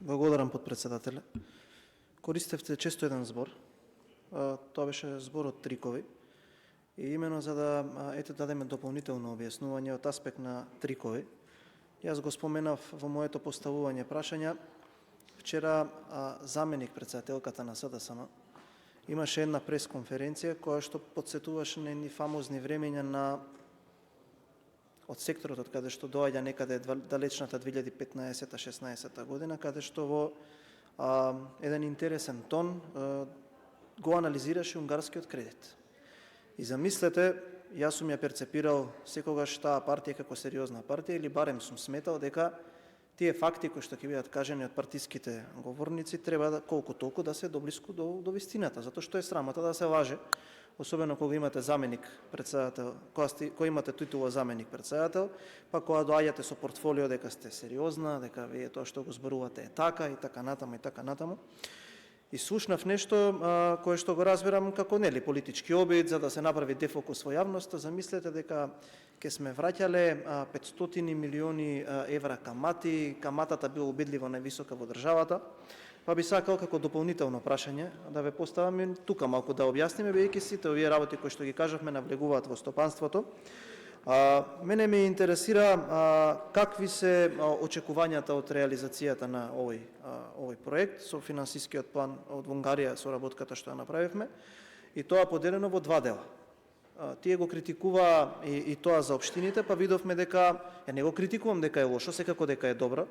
Благодарам, подпредседателе. Користевте често еден збор. Тоа беше зборот трикови. И имено за да дадеме дополнително објаснување од аспект на трикови. Јас го споменав во моето поставување прашања. Вчера заменик председателката на СДСМ имаше една пресконференција која што подсетуваше на едни фамозни времења на од секторот од каде што доаѓа некаде далечната 2015-16 година, каде што во еден интересен тон го анализираше унгарскиот кредит. И замислете, јас сум ја перцепирал секогаш таа партија како сериозна партија, или барем сум сметал дека тие факти кои што ќе бидат кажани од партиските говорници треба да колку толку да се доблиску до вистината, затоа што е срамота да се лаже, особено кога имате заменик председател, кога имате титула заменик председател, па кога доаѓате со портфолио дека сте сериозна, дека вие тоа што го зборувате е така и така натаму и така натаму. И слушнав нешто кое што го разбирам како нели политички обид за да се направи дефокус во јавноста. Замислете дека ќе сме враќале 500 милиони евра камати, каматата била убедливо највисока во државата. Па би сакал како дополнително прашање да ве поставам тука малку да објасниме, бидејќи сите овие работи кои што ги кажавме навлегуваат во стопанството. Мене ме интересира какви се очекувањата од реализацијата на овој проект со финансискиот план од Унгарија, со работката што ја направивме, и тоа поделено во два дела. Тие го критикува и тоа за општините, па видовме дека, ја не го критикувам дека е лошо, секако дека е добро.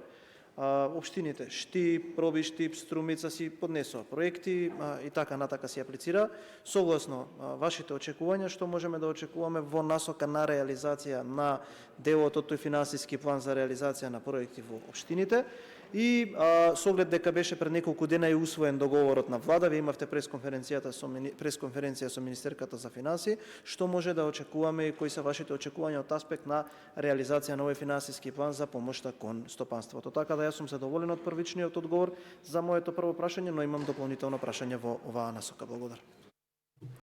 Општините Штип, Проби Штип, Струмица си поднесоа проекти и така натака си аплицира. Согласно вашите очекувања, што можеме да очекуваме во насока на реализација на делот од тој финансиски план за реализација на проекти во општините. И со оглед дека беше пред неколку дена и усвоен договорот на влада, вие имавте пресконференција со министерката за финансии, што може да очекуваме и кои се вашите очекувања од аспект на реализација на овој финансиски план за помошта кон стопанството. Така да јас сум задоволен од првичниот одговор за моето прво прашање, но имам дополнително прашање во оваа насока. Благодарам.